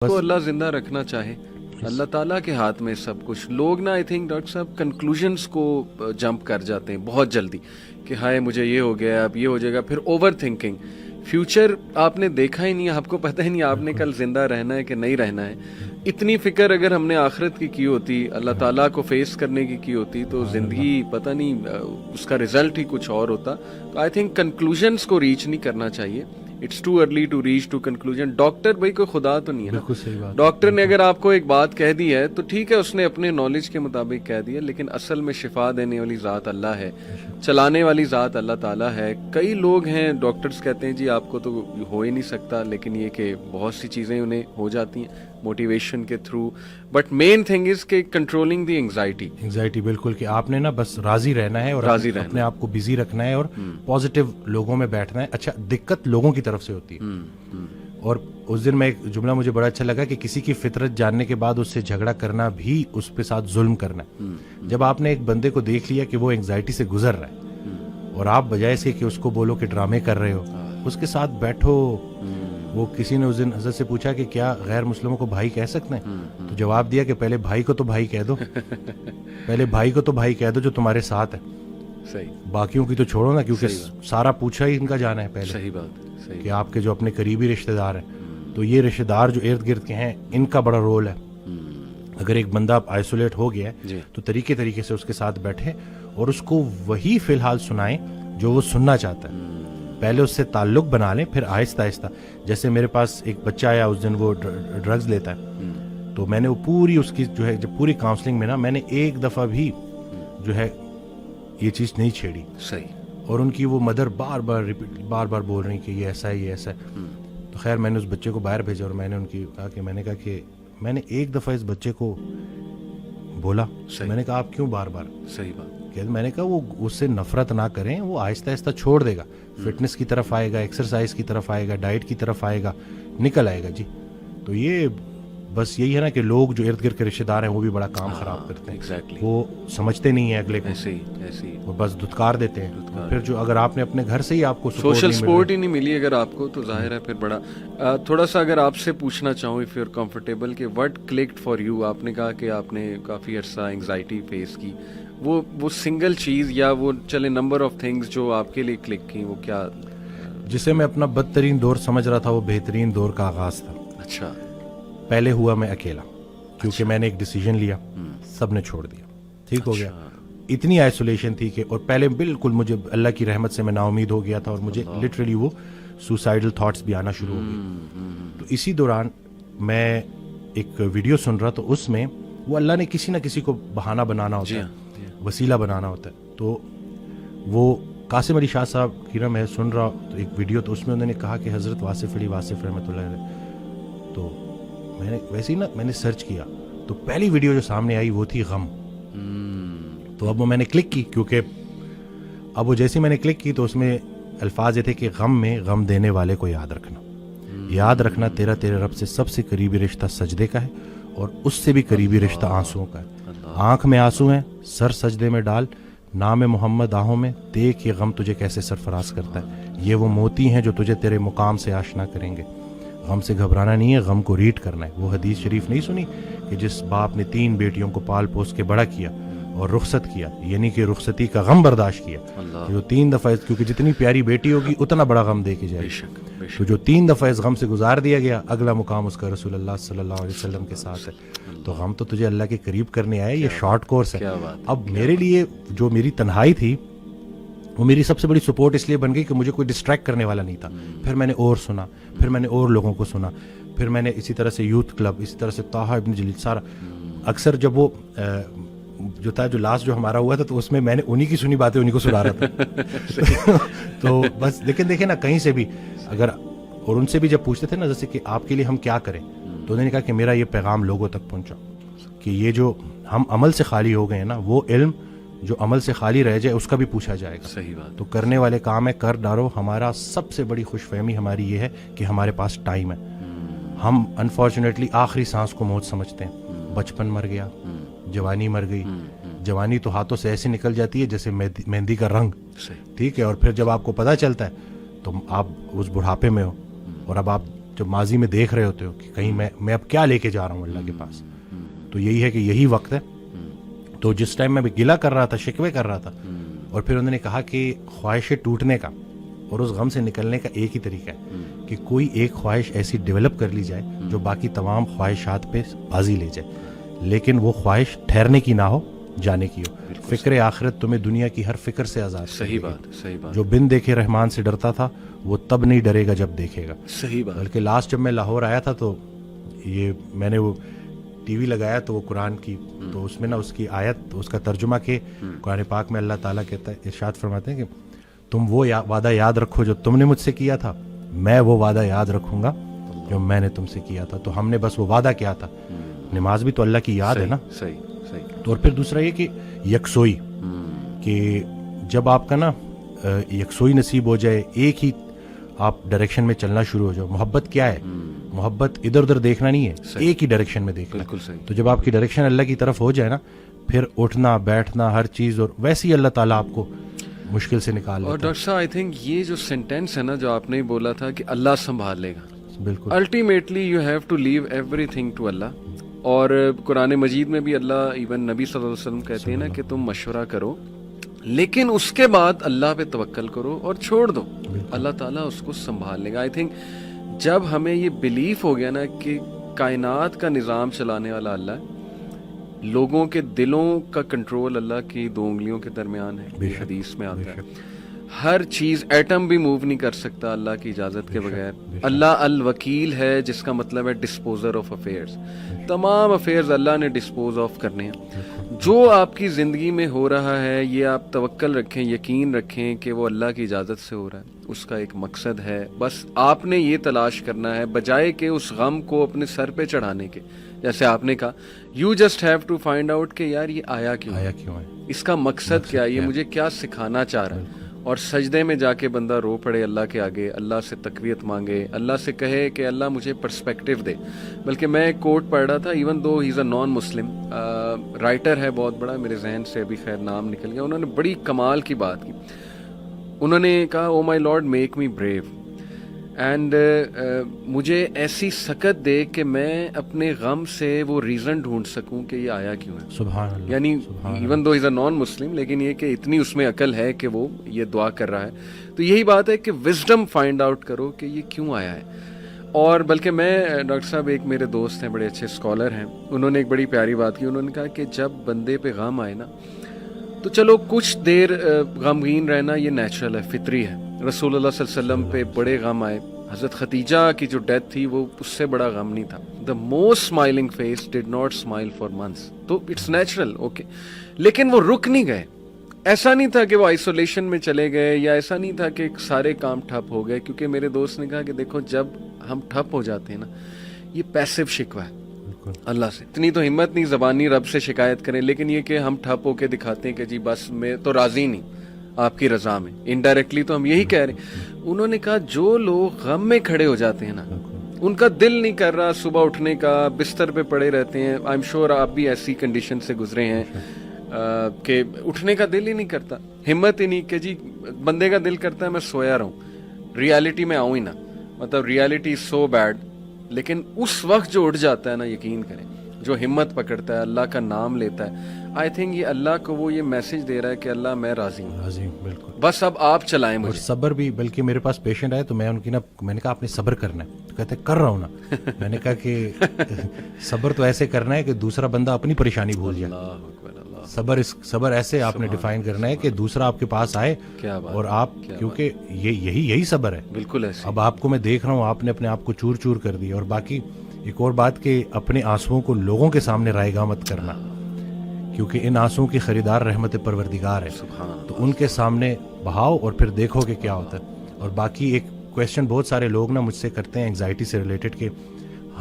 کو اللہ زندہ رکھنا چاہے، اللہ تعالیٰ کے ہاتھ میں سب کچھ. لوگ نا آئی تھنک ڈاکٹر صاحب کنکلوژنس کو جمپ کر جاتے ہیں بہت جلدی کہ ہائے مجھے یہ ہو گیا، اب یہ ہو جائے گا، پھر اوور تھنکنگ. فیوچر آپ نے دیکھا ہی نہیں، آپ کو پتہ ہی نہیں آپ نے کل زندہ رہنا ہے کہ نہیں رہنا ہے. اتنی فکر اگر ہم نے آخرت کی ہوتی، اللہ تعالیٰ کو فیس کرنے کی ہوتی، تو زندگی پتہ نہیں اس کا رزلٹ ہی کچھ اور ہوتا. تو آئی تھنک کنکلوژنس کو ریچ نہیں کرنا چاہیے. It's too early to reach to conclusion. Doctor بھائی کوئی خدا تو نہیں ہے نا. ڈاکٹر نے اگر آپ کو ایک بات کہہ دی ہے تو ٹھیک ہے، اس نے اپنے نالج کے مطابق کہہ دیا، لیکن اصل میں شفا دینے والی ذات اللہ ہے، چلانے والی ذات اللہ تعالیٰ ہے. کئی لوگ ہیں ڈاکٹرز کہتے ہیں جی آپ کو تو ہو ہی نہیں سکتا، لیکن یہ کہ بہت سی چیزیں انہیں ہو جاتی ہیں موٹیویشن کے through. But main thing is کہ کنٹرولنگ دی انگزائٹی. بالکل، کہ آپ نے نا بس راضی رہنا ہے اور اپنے آپ کو بزی رکھنا ہے اور پازیٹیو لوگوں میں بیٹھنا ہے. اچھا، دقت لوگوں کی طرف سے ہوتی ہے. اور اس دن میں ایک جملہ مجھے بڑا اچھا لگا کہ کسی کی فطرت جاننے کے بعد اس سے جھگڑا کرنا بھی اس پہ ساتھ ظلم کرنا ہے. جب آپ نے ایک بندے کو دیکھ لیا کہ وہ انگزائٹی سے گزر رہا ہے اور آپ بجائے سے کہ اس کو بولو کہ ڈرامے کر رہے ہو، اس کے ساتھ بیٹھو. وہ کسی نے اس دن حضرت سے پوچھا کہ کیا غیر مسلموں کو بھائی کہہ سکتے ہیں؟ تو جواب دیا کہ پہلے بھائی کو تو بھائی کہہ دو، پہلے بھائی کو تو بھائی کہہ دو جو تمہارے ساتھ ہے. صحیح. باقیوں کی تو چھوڑو نا، کیونکہ سارا پوچھا ہی ان کا جانا ہے پہلے. صحیح بات کہ آپ کے جو اپنے قریبی رشتہ دار ہیں، تو یہ رشتہ دار جو ارد گرد کے ہیں ان کا بڑا رول ہے. اگر ایک بندہ آئسولیٹ ہو گیا ہے تو طریقے سے اس کے ساتھ بیٹھے اور اس کو وہی فی الحال سنائیں جو وہ سننا چاہتا ہے. پہلے اس سے تعلق بنا لیں، پھر آہستہ آہستہ. جیسے میرے پاس ایک بچہ آیا اس دن، وہ ڈرگز لیتا ہے، تو میں نے وہ پوری اس کی جو ہے جب پوری کاؤنسلنگ میں نا میں نے ایک دفعہ بھی جو ہے یہ چیز نہیں چھیڑی. صحیح. اور ان کی وہ مدر بار بار بول رہی کہ یہ ایسا ہے یہ ایسا ہے. تو خیر میں نے اس بچے کو باہر بھیجا اور میں نے ان کی میں نے کہا کہ میں نے ایک دفعہ اس بچے کو بولا، میں نے کہا آپ کیوں بار بار. صحیح بات. میں نے کہا وہ اس سے نفرت نہ کریں، وہ آہستہ آہستہ چھوڑ دے گا، فٹنس کی طرف آئے گا، ایکسرسائز کی طرف آئے گا، ڈائٹ کی طرف آئے گا، نکل آئے گا. جی تو یہ بس یہی ہے نا کہ لوگ جو ارد گرد کے رشتہ دار ہیں وہ بھی بڑا کام خراب کرتے ہیں. وہ سمجھتے نہیں ہیں اگلے کو، ایسے وہ بس دھتکار دیتے ہیں. پھر جو اگر آپ نے اپنے گھر سے ہی آپ کو سوشل سپورٹ ہی نہیں ملی اگر آپ کو، تو ظاہر ہے پھر بڑا. تھوڑا سا اگر آپ سے پوچھنا چاہوں اف یو آر کمفرٹیبل کہ وٹ کلکڈ فار یو. آپ نے کہا کہ آپ نے کافی عرصہ انگزائٹی فیس کی، وہ سنگل چیز یا وہ چلے نمبر آف تھنگز جو آپ کے لیے کلک کی، وہ کیا؟ جسے میں اپنا بدترین دور سمجھ رہا تھا وہ بہترین دور کا آغاز تھا. اچھا. پہلے ہوا میں اکیلا، کیونکہ میں نے ایک ڈیسیژن لیا، سب نے چھوڑ دیا، ٹھیک ہو گیا. اتنی آئسولیشن تھی کہ، اور پہلے بالکل مجھے اللہ کی رحمت سے میں نا امید ہو گیا تھا اور مجھے لٹرلی وہ سوسائڈل تھاٹس بھی آنا شروع ہو گئے. تو اسی دوران میں ایک ویڈیو سن رہا، تو اس میں وہ اللہ نے کسی نہ کسی کو بہانہ بنانا ہوتا ہے، وسیلہ بنانا ہوتا ہے. تو وہ قاسم علی شاہ صاحب کی نا میں سن رہا تو ایک ویڈیو، تو اس میں انہوں نے کہا کہ حضرت واصف علی واصف رحمۃ اللہ علیہ. تو میں نے ویسے ہی نا میں نے سرچ کیا تو پہلی ویڈیو جو سامنے آئی وہ تھی غم. تو اب وہ میں نے کلک کی، کیونکہ اب وہ جیسے میں نے کلک کی تو اس میں الفاظ یہ تھے کہ غم میں غم دینے والے کو یاد رکھنا، یاد رکھنا تیرے رب سے سب سے قریبی رشتہ سجدے کا ہے اور اس سے بھی قریبی رشتہ آنسوؤں کا ہے. آنکھ میں آنسو ہیں، سر سجدے میں ڈال، نام محمد آہوں میں، دیکھ یہ غم تجھے کیسے سرفراز کرتا ہے. یہ وہ موتی ہیں جو تجھے تیرے مقام سے آشنا کریں گے. غم سے گھبرانا نہیں ہے، غم کو ریڈ کرنا ہے. وہ حدیث شریف نہیں سنی کہ جس باپ نے 3 بیٹیوں کو پال پوس کے بڑا کیا اور رخصت کیا، یعنی کہ رخصتی کا غم برداشت کیا، جو 3 دفعہ، کیونکہ جتنی پیاری بیٹی ہوگی اتنا بڑا غم دے کے جائے. تو جو 3 دفعہ اس غم سے گزار دیا گیا، اگلا مقام اس کا رسول اللہ صلی اللہ علیہ وسلم کے ساتھ ہے. تو غم تو تجھے اللہ کے قریب کرنے آئے، یہ شارٹ کورس ہے. اب میرے لیے جو میری تنہائی تھی وہ میری سب سے بڑی سپورٹ اس لیے بن گئی کہ مجھے کوئی ڈسٹریکٹ کرنے والا نہیں تھا. پھر میں نے اور سنا، پھر میں نے اور لوگوں کو سنا، پھر میں نے اسی طرح سے یوتھ کلب، اسی طرح سے طٰہٰ ابن جلیل، سارا. اکثر جب وہ جو تھا جو لاسٹ جو ہمارا ہوا تھا تو اس میں نے انہی کی سنی باتیں انہی کو سنا رہا تھا. تو بس لیکن دیکھیں نا کہیں سے بھی اگر، اور ان سے بھی جب پوچھتے تھے نا جیسے کہ آپ کے لیے ہم کیا کریں، تو انہوں نے کہا کہ میرا یہ پیغام لوگوں تک پہنچا کہ یہ جو ہم عمل سے خالی ہو گئے ہیں نا، وہ علم جو عمل سے خالی رہ جائے اس کا بھی پوچھا جائے گا. صحیح بات. تو کرنے والے کام ہے، کر ڈالو. ہمارا سب سے بڑی خوش فہمی ہماری یہ ہے کہ ہمارے پاس ٹائم ہے. ہم انفارچونیٹلی آخری سانس کو موت سمجھتے ہیں. بچپن مر گیا، جوانی مر گئی. جوانی تو ہاتھوں سے ایسے نکل جاتی ہے جیسے مہندی کا رنگ، ٹھیک ہے. اور پھر جب آپ کو پتہ چلتا ہے تو آپ اس بڑھاپے میں ہو اور اب آپ جب ماضی میں دیکھ رہے ہوتے ہو کہ کہیں میں اب کیا لے کے جا رہا ہوں اللہ کے پاس, تو یہی ہے کہ یہی وقت ہے. تو جس ٹائم میں گلہ کر رہا تھا, شکوے کر رہا تھا, اور پھر انہوں نے کہا کہ خواہش ٹوٹنے کا اور اس غم سے نکلنے کا ایک ہی طریقہ ہے کہ کوئی ایک خواہش ایسی ڈیولپ کر لی جائے جو باقی تمام خواہشات پہ بازی لے جائے, لیکن وہ خواہش ٹھہرنے کی نہ ہو, جانے کی ہو. فکر آخرت تمہیں دنیا کی ہر فکر سے آزاد. صحیح بات, صحیح بات. جو بن دیکھے رحمان سے ڈرتا تھا وہ تب نہیں ڈرے گا جب دیکھے گا. صحیح بات. بلکہ لاسٹ جب میں لاہور آیا تھا تو یہ میں نے وہ ٹی وی لگایا تو وہ قرآن کی, تو اس میں نا اس کی آیت, اس کا ترجمہ کہ قرآن پاک میں اللہ تعالیٰ کہتا ہے, ارشاد فرماتے ہیں کہ تم وہ وعدہ یاد رکھو جو تم نے مجھ سے کیا تھا, میں وہ وعدہ یاد رکھوں گا جو میں نے تم سے کیا تھا. تو ہم نے بس وہ وعدہ کیا تھا. نماز بھی تو اللہ کی یاد ہے نا. صحیح صحیح. اور پھر دوسرا یہ کہ یکسوئی, کہ جب آپ کا نا یکسوئی نصیب ہو جائے, ایک ہی آپ ڈائریکشن میں چلنا شروع ہو جاؤ. محبت کیا ہے؟ محبت ادھر ادھر دیکھنا نہیں ہے, ایک ہی ڈائریکشن میں دیکھنا. بالکل صحیح. تو جب آپ کی ڈائریکشن اللہ کی طرف ہو جائے نا, پھر اٹھنا بیٹھنا ہر چیز, اور ویسے ہی اللہ تعالیٰ آپ کو مشکل سے نکال لیتا ہے. اور ڈاکٹر صاحب آئی تھنک یہ جو سینٹینس ہے نا جو آپ نے بولا تھا کہ اللہ سنبھال لے گا, بالکل ultimately you have to leave everything to اللہ. اور قرآن مجید میں بھی اللہ, ایون نبی صلی اللہ علیہ وسلم کہتے ہیں نا کہ تم مشورہ کرو لیکن اس کے بعد اللہ پہ توکل کرو اور چھوڑ دو, اللہ تعالیٰ اس کو سنبھال لے گا. آئی تھنک جب ہمیں یہ بلیف ہو گیا نا کہ کائنات کا نظام چلانے والا اللہ ہے, لوگوں کے دلوں کا کنٹرول اللہ کی 2 انگلیوں کے درمیان ہے, یہ حدیث میں آتا ہے, ہر چیز, ایٹم بھی موو نہیں کر سکتا اللہ کی اجازت کے بغیر. اللہ الوکیل ہے جس کا مطلب ہے ڈسپوزر آف افیئرز, تمام افیئرز اللہ نے ڈسپوز آف کرنے ہیں. جو آپ کی زندگی میں ہو رہا ہے یہ آپ توکل رکھیں, یقین رکھیں کہ وہ اللہ کی اجازت سے ہو رہا ہے, اس کا ایک مقصد ہے. بس آپ نے یہ تلاش کرنا ہے بجائے کہ اس غم کو اپنے سر پہ چڑھانے کے. جیسے آپ نے کہا you just have to find out کہ یار یہ آیا کیوں ہے, اس کا مقصد کیا ہے, یہ مجھے کیا سکھانا چاہ رہا ہے. اور سجدے میں جا کے بندہ رو پڑے اللہ کے آگے, اللہ سے تقویت مانگے, اللہ سے کہے کہ اللہ مجھے پرسپیکٹیو دے. بلکہ میں ایک کوٹ پڑھ رہا تھا, ایون دو ہی از اے نان مسلم رائٹر ہے بہت بڑا, میرے ذہن سے ابھی خیر نام نکل گیا, انہوں نے بڑی کمال کی بات کی. انہوں نے کہا oh my Lord make me brave and مجھے ایسی سکت دے کہ میں اپنے غم سے وہ ریزن ڈھونڈ سکوں کہ یہ آیا کیوں ہے. سبحان اللہ. یعنی ایون دو از اے نان مسلم, لیکن یہ کہ اتنی اس میں عقل ہے کہ وہ یہ دعا کر رہا ہے. تو یہی بات ہے کہ وزڈم فائنڈ آؤٹ کرو کہ یہ کیوں آیا ہے. اور بلکہ میں ڈاکٹر صاحب, ایک میرے دوست ہیں بڑے اچھے اسکالر ہیں, انہوں نے ایک بڑی پیاری بات کی. انہوں نے کہا کہ جب بندے پہ غم آئے نا تو چلو کچھ دیر غمگین رہنا یہ نیچرل ہے, فطری ہے. رسول اللہ صلی اللہ علیہ وسلم پہ بڑے غم آئے, حضرت خدیجہ کی جو ڈیتھ تھی وہ اس سے بڑا غم نہیں تھا. The most smiling face did not smile for months, تو اٹس نیچرل اوکے. لیکن وہ رک نہیں گئے, ایسا نہیں تھا کہ وہ آئسولیشن میں چلے گئے, یا ایسا نہیں تھا کہ سارے کام ٹھپ ہو گئے. کیونکہ میرے دوست نے کہا کہ دیکھو جب ہم ٹھپ ہو جاتے ہیں نا, یہ پیسو شکوہ ہے اللہ سے. اتنی تو ہمت نہیں زبانی رب سے شکایت کریں, لیکن یہ کہ ہم ٹھپ ہو کے دکھاتے ہیں کہ جی بس میں تو راضی نہیں آپ کی رضا میں, انڈائریکٹلی تو ہم یہی کہہ رہے ہیں. انہوں نے کہا جو لوگ غم میں کھڑے ہو جاتے ہیں نا, ان کا دل نہیں کر رہا صبح اٹھنے کا, بستر پہ پڑے رہتے ہیں. آئی ایم شیور آپ بھی ایسی کنڈیشن سے گزرے ہیں کہ اٹھنے کا دل ہی نہیں کرتا, ہمت ہی نہیں کہ جی بندے کا دل کرتا ہے میں سویا رہوں, ریالٹی میں آؤں ہی نا, مطلب ریالٹی از سو بیڈ. لیکن اس وقت جو اٹھ جاتا ہے نا, یقین کریں, جو ہمت پکڑتا ہے, اللہ کا نام لیتا ہے, آئی تھنک یہ اللہ کو وہ یہ میسج دے رہا ہے کہ اللہ میں راضی ہوں, بالکل, بس اب آپ چلائیں مجھے. اور صبر بھی, بلکہ میرے پاس پیشنٹ آئے تو میں ان کی نا, میں نے کہا آپ نے صبر کرنا ہے, تو کہتے کر رہا ہوں نا. میں نے کہا کہ صبر تو ایسے کرنا ہے کہ دوسرا بندہ اپنی پریشانی بھول جائے. صبر ایسے آپ نے ڈیفائن کرنا ہے کہ دوسرا آپ کے پاس آئے اور آپ, کیونکہ یہی صبر ہے. بالکل ایسے. اب آپ کو میں دیکھ رہا ہوں آپ نے اپنے آپ کو چور چور کر دیا. اور باقی ایک اور بات کہ اپنے آنسوؤں کو لوگوں کے سامنے رائے گاہ مت کرنا, کیونکہ ان آنسوؤں کی خریدار رحمت پروردگار ہے, تو ان کے سامنے بہاؤ اور پھر دیکھو کہ کیا ہوتا ہے. اور باقی ایک کویسچن بہت سارے لوگ نا مجھ سے کرتے ہیں انگزائٹی سے ریلیٹڈ, کہ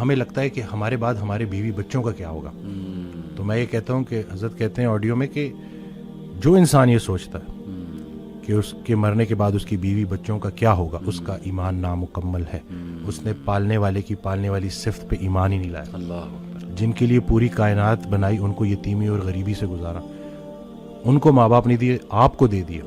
ہمیں لگتا ہے کہ ہمارے بعد ہمارے بیوی بچوں کا کیا ہوگا. تو میں یہ کہتا ہوں کہ حضرت کہتے ہیں آڈیو میں کہ جو انسان یہ سوچتا ہے کہ اس کے مرنے کے بعد اس کی بیوی بچوں کا کیا ہوگا, اس کا ایمان نامکمل ہے. اس نے پالنے والے کی پالنے والی صفت پہ ایمان ہی نہیں لایا. اللہ, جن کے لیے پوری کائنات بنائی ان کو یتیمی اور غریبی سے گزارا, ان کو ماں باپ نہیں دیے, آپ کو دے دیے.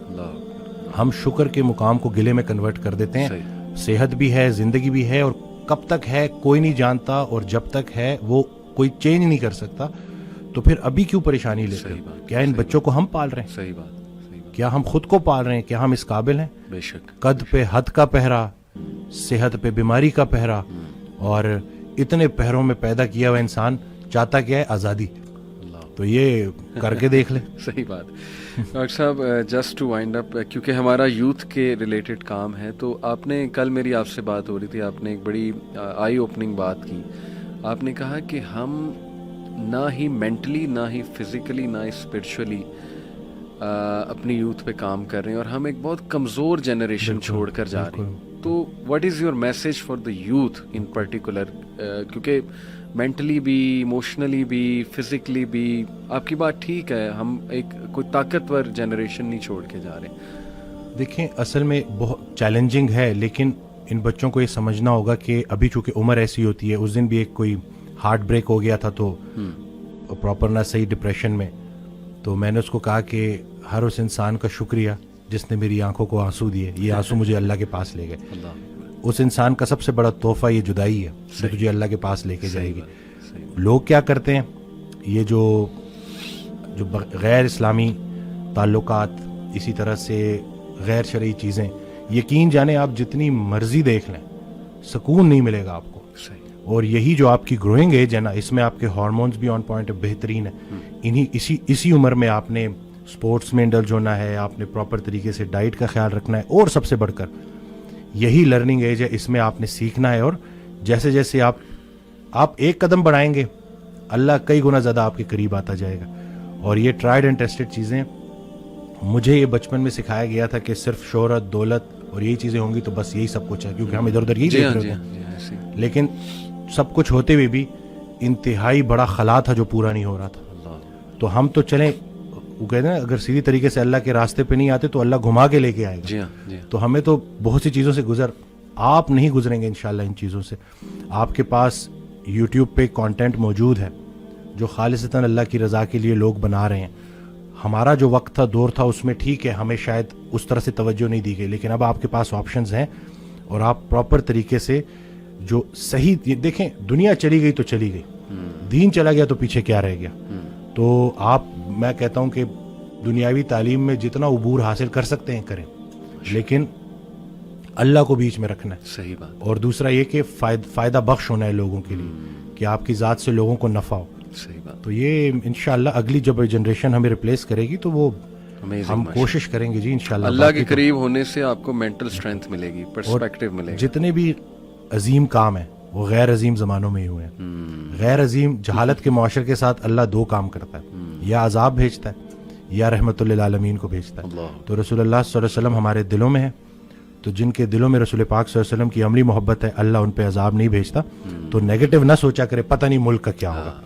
ہم شکر کے مقام کو گلے میں کنورٹ کر دیتے ہیں. صحت بھی ہے, زندگی بھی ہے, اور کب تک ہے کوئی نہیں جانتا, اور جب تک ہے وہ کوئی چینج نہیں کر سکتا, تو پھر ابھی کیوں پریشانی لیتے صحیح ہیں؟ بات, کیا ان بچوں کو ہم پال رہے ہیں؟ صحیح بات, صحیح بات, کیا ہم خود کو پال رہے ہیں؟ کیا ہم اس قابل ہیں؟ بے شک, قد پہ حد کا پہرا, صحت پہ بیماری کا پہرا, اور اتنے پہروں میں پیدا کیا ہوا انسان چاہتا کیا ہے؟ آزادی. تو یہ کر کے دیکھ لیں. صحیح بات. ڈاکٹر صاحب, جسٹ ٹو وائنڈ اپ, کیونکہ ہمارا یوتھ کے ریلیٹڈ کام ہے, تو آپ نے کل میری آپ سے بات ہو رہی تھی, آپ نے ایک بڑی آئی اوپننگ بات کی. آپ نے کہا کہ ہم نہ ہی مینٹلی, نہ ہی فزیکلی, نہ ہی اسپرچولی اپنی یوتھ پہ کام کر رہے ہیں, اور ہم ایک بہت کمزور جنریشن چھوڑ کر جا رہے ہیں. تو what is your message for the youth in particular, کیونکہ مینٹلی بھی, ایموشنلی بھی, فزیکلی بھی, آپ کی بات ٹھیک ہے, ہم ایک کوئی طاقتور جنریشن نہیں چھوڑ کے جا رہے. دیکھیں اصل میں بہت چیلنجنگ ہے, لیکن ان بچوں کو یہ سمجھنا ہوگا کہ ابھی چونکہ عمر ایسی ہوتی ہے. اس دن بھی ایک کوئی ہارٹ بریک ہو گیا تھا تو پراپر نہ صحیح ڈپریشن میں, تو میں نے اس کو کہا کہ ہر اس انسان کا شکریہ جس نے میری آنکھوں کو آنسو دیے. یہ آنسو مجھے اللہ کے پاس لے گئے. اس انسان کا سب سے بڑا تحفہ یہ جدائی ہے جو تجھے اللہ کے پاس لے کے جائے گی. لوگ کیا کرتے ہیں, یہ جو غیر اسلامی تعلقات, اسی طرح سے غیر شرعی چیزیں, یقین جانیں آپ جتنی مرضی دیکھ لیں سکون نہیں ملے گا آپ کو. اور یہی جو آپ کی گروئنگ ایج ہے نا, اس میں آپ کے ہارمونز بھی آن پوائنٹ بہترین ہے. اسی عمر میں آپ نے اسپورٹس میں انڈلج ہونا ہے, آپ نے پراپر طریقے سے ڈائٹ کا خیال رکھنا ہے, اور سب سے بڑھ کر یہی لرننگ ایج ہے, اس میں آپ نے سیکھنا ہے. اور جیسے جیسے آپ ایک قدم بڑھائیں گے, اللہ کئی گنا زیادہ آپ کے قریب آتا جائے گا. اور یہ ٹرائیڈ اینڈ ٹیسٹڈ چیزیں, مجھے یہ بچپن میں سکھایا گیا تھا کہ صرف شہرت, دولت اور یہی چیزیں ہوں گی تو بس یہی سب کچھ ہے, کیونکہ ہم ادھر ادھر یہی دیکھ رہے ہوتے ہیں. لیکن سب کچھ ہوتے ہوئے بھی انتہائی بڑا خلا تھا جو پورا نہیں ہو رہا تھا. تو ہم تو چلیں, وہ کہتے ہیں اگر سیدھی طریقے سے اللہ کے راستے پہ نہیں آتے تو اللہ گھما کے لے کے آئے گا. تو ہمیں تو بہت سی چیزوں سے آپ نہیں گزریں گے انشاءاللہ ان چیزوں سے. آپ کے پاس یوٹیوب پہ کانٹینٹ موجود ہے جو خالصتاً اللہ کی رضا کے لیے لوگ بنا رہے ہیں. ہمارا جو وقت تھا, دور تھا, اس میں ٹھیک ہے ہمیں شاید اس طرح سے توجہ نہیں دی گئی, لیکن اب آپ کے پاس آپشنز ہیں, اور آپ پراپر طریقے سے جو صحیح, دیکھیں دنیا چلی گئی تو چلی گئی, دین چلا گیا تو پیچھے کیا رہ گیا. تو میں کہتا ہوں کہ دنیاوی تعلیم میں جتنا عبور حاصل کر سکتے ہیں کریں, لیکن اللہ کو بیچ میں رکھنا ہے. صحیح بات. اور دوسرا یہ کہ فائدہ بخش ہونا ہے لوگوں کے لیے, کہ آپ کی ذات سے لوگوں کو نفع ہو. صحیح بات. تو یہ انشاءاللہ اگلی جب جنریشن ہمیں ریپلیس کرے گی تو وہ ہم کوشش کریں گے جی انشاءاللہ. اللہ کے قریب ہونے سے آپ کو مینٹل اسٹرینتھ ملے گی, پرسپیکٹیو ملے گا. جتنے بھی عظیم کام ہیں وہ غیر عظیم زمانوں میں ہی ہوئے ہیں. غیر عظیم جہالت کے معاشرے کے ساتھ اللہ دو کام کرتا ہے, یا عذاب بھیجتا ہے یا رحمت للعالمین کو بھیجتا ہے. تو رسول اللہ صلی اللہ علیہ وسلم ہمارے دلوں میں ہے, تو جن کے دلوں میں رسول پاک صلی اللہ علیہ وسلم کی عملی محبت ہے, اللہ ان پہ عذاب نہیں بھیجتا. تو نیگیٹو نہ سوچا کرے, پتہ نہیں ملک کا کیا ہوگا,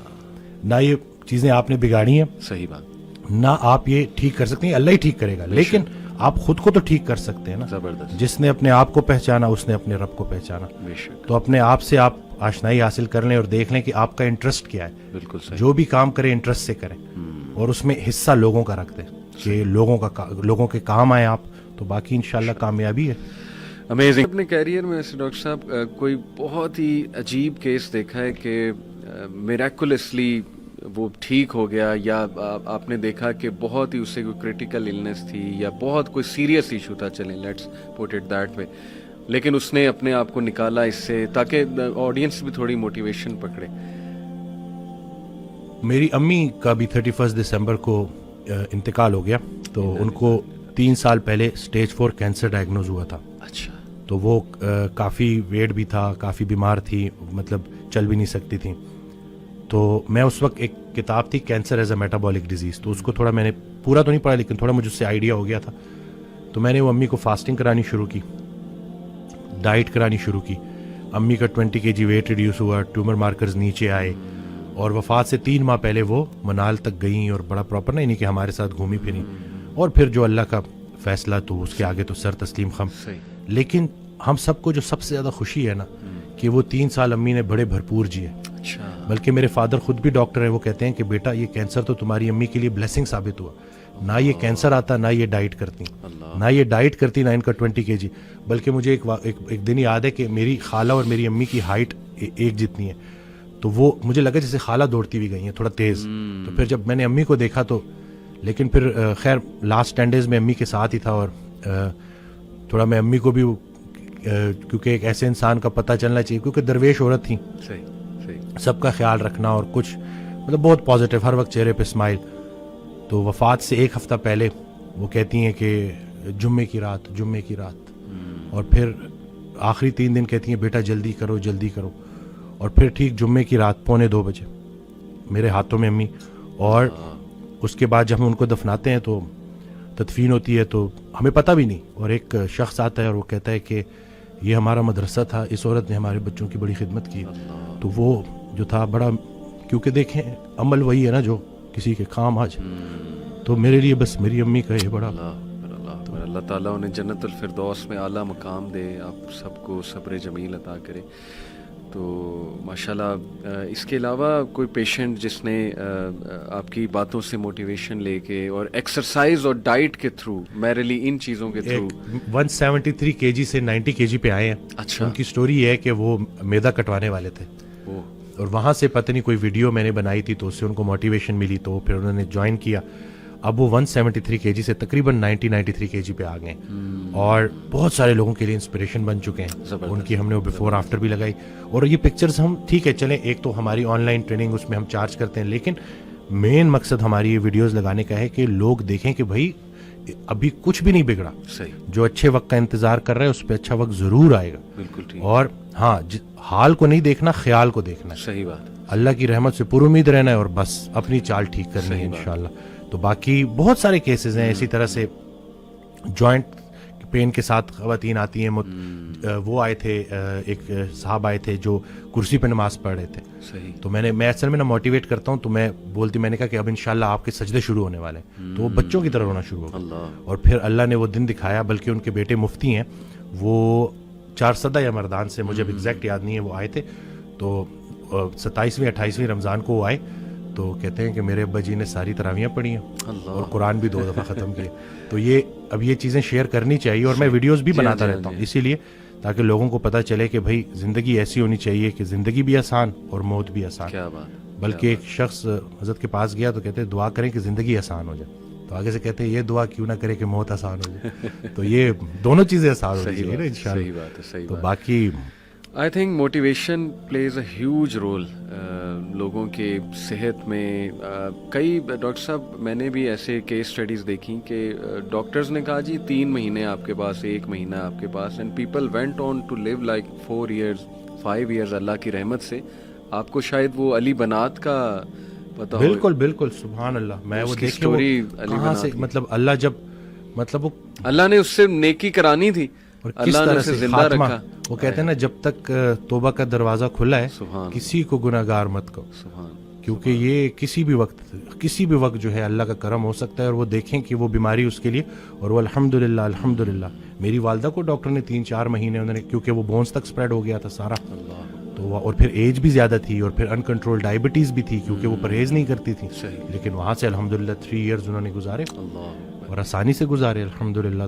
نہ یہ چیزیں آپ نے بگاڑی ہیں, صحیح بات, نہ آپ یہ ٹھیک کر سکتے ہیں, اللہ ہی ٹھیک کرے گا. لیکن آپ خود کو تو ٹھیک کر سکتے ہیں نا. زبردست. جس نے اپنے آپ کو پہچانا اس نے اپنے رب کو پہچانا. تو اپنے آپ سے آپ آشنائی حاصل کر لیں اور دیکھ لیں کہ آپ کا انٹرسٹ کیا ہے. بالکل صحیح. جو بھی کام کریں انٹرسٹ سے کریں, اور اس میں حصہ لوگوں کا رکھ دیں کہ لوگوں کے کام آئیں آپ, تو باقی انشاءاللہ کامیابی ہے. امیزنگ. اپنے کیریئر میں ایسے ڈاکٹر صاحب کوئی بہت ہی عجیب کیس دیکھا ہے کہ میریکولسلی وہ ٹھیک ہو گیا, یا آپ نے دیکھا کہ بہت ہی اسے کوئی کریٹیکل النس تھی یا بہت کوئی سیریس ایشو تھا, چلیں let's put it that way, لیکن اس نے اپنے آپ کو نکالا اس سے تاکہ آڈینس بھی تھوڑی موٹیویشن پکڑے؟ میری امی کا بھی 31 دسمبر کو انتقال ہو گیا, تو ان کو 3 سال پہلے اسٹیج 4 کینسر ڈائگنوز ہوا تھا. اچھا. تو وہ کافی ویٹ بھی تھا, کافی بیمار تھی, مطلب چل بھی نہیں سکتی تھیں. تو میں اس وقت ایک کتاب تھی cancer as a metabolic disease, تو اس کو تھوڑا میں نے پورا تو نہیں پڑھا لیکن تھوڑا مجھ سے آئیڈیا ہو گیا تھا. تو میں نے وہ امی کو فاسٹنگ کرانی شروع کی, ڈائٹ کرانی شروع کی. امی کا 20 kg ویٹ ریڈیوس ہوا, ٹیومر مارکرز نیچے آئے, اور وفات سے 3 ماہ پہلے وہ منال تک گئیں, اور بڑا پراپر نہیں کہ ہمارے ساتھ گھومی پھری, اور پھر جو اللہ کا فیصلہ تو اس کے آگے تو سر تسلیم خم. لیکن ہم سب کو جو سب سے زیادہ خوشی ہے نا کہ وہ 3 سال امی نے بڑے بھرپور جیے. بلکہ میرے فادر خود بھی ڈاکٹر ہیں, وہ کہتے ہیں کہ بیٹا یہ کینسر تو تمہاری امی کے لیے بلیسنگ ثابت ہوا, نہ یہ کینسر آتا، نہ یہ ڈائٹ کرتی، نہ یہ ڈائٹ کرتی، نہ ان کا 20 kg. بلکہ مجھے ایک دن یاد ہے کہ میری خالہ اور میری امی کی ہائٹ ایک جتنی ہے، تو وہ مجھے لگا جیسے خالہ دوڑتی بھی گئی ہیں تھوڑا تیز. تو پھر جب میں نے امی کو دیکھا تو، لیکن پھر خیر لاسٹ 10 days میں امی کے ساتھ ہی تھا، اور تھوڑا میں امی کو بھی کیونکہ ایک ایسے انسان کا پتہ چلنا چاہیے، کیونکہ درویش عورت تھیں، سب کا خیال رکھنا اور کچھ مطلب بہت پازیٹیو، ہر وقت چہرے پہ اسمائل. تو وفات سے ایک ہفتہ پہلے وہ کہتی ہیں کہ جمعے کی رات، اور پھر آخری 3 دن کہتی ہیں بیٹا جلدی کرو جلدی کرو. اور پھر ٹھیک جمعے کی رات 1:45 بجے میرے ہاتھوں میں امی. اور اس کے بعد جب ہم ان کو دفناتے ہیں تو تدفین ہوتی ہے، تو ہمیں پتہ بھی نہیں، اور ایک شخص آتا ہے اور وہ کہتا ہے کہ یہ ہمارا مدرسہ تھا، اس عورت نے ہمارے بچوں کی بڑی خدمت کی. تو وہ جو تھا بڑا، کیونکہ دیکھیں عمل وہی ہے نا جو کسی کے کام آ جائے. تو میرے لیے بس میری امی کا یہ بڑا، اللہ تعالیٰ انہیں جنت الفردوس میں اعلیٰ مقام دے، آپ سب کو صبر جمیل عطا کرے. تو ماشاءاللہ اس کے علاوہ کوئی پیشنٹ جس نے آپ کی باتوں سے موٹیویشن لے کے اور ایکسرسائز اور ڈائٹ کے تھرو، میرلی ان چیزوں کے تھرو 173 kg سے 90 kg پہ آئے ہیں. اچھا. ان کی سٹوری یہ ہے کہ وہ میدا کٹوانے والے تھے، اور وہاں سے پتہ نہیں کوئی ویڈیو میں نے بنائی تھی تو اس سے ان کو موٹیویشن ملی، تو پھر انہوں نے جوائن کیا. اب وہ 173 kg سے تقریباً 93 kg پہ آ گئے، اور بہت سارے لوگوں کے لیے انسپریشن بن چکے ہیں. ان کی ہم نے بیفور آفٹر بھی لگائی، اور یہ پکچرز ہم ٹھیک ہے چلیں، ایک تو ہماری آن لائن ٹریننگ اس میں ہم چارج کرتے ہیں، لیکن مین مقصد ہماری یہ ویڈیوز لگانے کا ہے کہ لوگ دیکھیں کہ بھائی ابھی کچھ بھی نہیں بگڑا. جو اچھے وقت کا انتظار کر رہے ہیں اس پہ اچھا وقت ضرور آئے گا. بالکل ٹھیک. اور ہاں حال کو نہیں دیکھنا، خیال کو دیکھنا ہے. صحیح بات. اللہ کی رحمت سے پر امید رہنا ہے، اور بس اپنی چال ٹھیک کرنی ہے انشاءاللہ. تو باقی بہت سارے کیسز ہیں اسی طرح سے، جوائنٹ پین کے ساتھ خواتین آتی ہیں. وہ آئے تھے، ایک صاحب آئے تھے جو کرسی پہ نماز پڑھ رہے تھے. صحیح. تو میں اصل میں نا موٹیویٹ کرتا ہوں، تو میں نے کہا کہ اب انشاءاللہ آپ کے سجدے شروع ہونے والے ہیں. تو وہ بچوں کی طرح رونا شروع ہو گیا، اور پھر اللہ نے وہ دن دکھایا. بلکہ ان کے بیٹے مفتی ہیں، وہ 4 یا مردان سے، مجھے اب ایگزیکٹ یاد نہیں ہے، وہ آئے تھے. تو 27ویں 28ویں رمضان کو وہ آئے، تو کہتے ہیں کہ میرے ابا جی نے ساری تراویحیں پڑھی ہیں اور قرآن بھی 2 دفعہ ختم کیے. تو یہ اب یہ چیزیں شیئر کرنی چاہیے، اور میں ویڈیوز بھی بناتا رہتا ہوں اسی لیے، تاکہ لوگوں کو پتہ چلے کہ بھائی زندگی ایسی ہونی چاہیے کہ زندگی بھی آسان اور موت بھی آسان. کیا بات. بلکہ ایک شخص حضرت کے پاس گیا تو کہتے ہیں دعا کریں کہ زندگی آسان ہو جائے. تو آگے سے کہتے ہیں یہ دعا کیوں نہ کرے کہ موت آسان ہو جائے. تو یہ دونوں چیزیں آسان ہو جائیں نا انشاءاللہ. صحیح بات ہے. صحیح. تو باقی I think motivation plays a huge role لوگوں کے صحت میں. کئی ڈاکٹر صاحب میں نے بھی ایسے کیس اسٹڈیز دیکھی کہ ڈاکٹرز نے کہا جی 3 مہینے آپ کے پاس، 1 مہینہ آپ کے پاس، and people went on to live like 4 years 5 years اللہ کی رحمت سے. آپ کو شاید وہ علی بنات کا پتہ ہو. بالکل بالکل سبحان اللہ. میں وہ دیکھ کے کہاں سے، مطلب اللہ جب، مطلب وہ اللہ نے اس سے نیکی کرانی تھی، اور کس طرح سے زندہ رکھا. وہ کہتے ہیں نا جب تک توبہ کا دروازہ کھلا ہے کسی کو گناہگار مت کہو، کیونکہ یہ کسی بھی وقت جو ہے اللہ کا کرم ہو سکتا ہے. اور وہ دیکھیں کہ وہ بیماری اس کے لیے، اور وہ الحمدللہ میری والدہ کو ڈاکٹر نے 3-4 مہینے انہوں نے، کیونکہ وہ بونز تک سپریڈ ہو گیا تھا سارا، تو اور پھر ایج بھی زیادہ تھی، اور پھر انکنٹرول ڈائبٹیز بھی تھی کیونکہ وہ پرہیز نہیں کرتی تھی. لیکن وہاں سے الحمدللہ 3 years انہوں نے گزارے، اور آسانی سے گزارے الحمدللہ.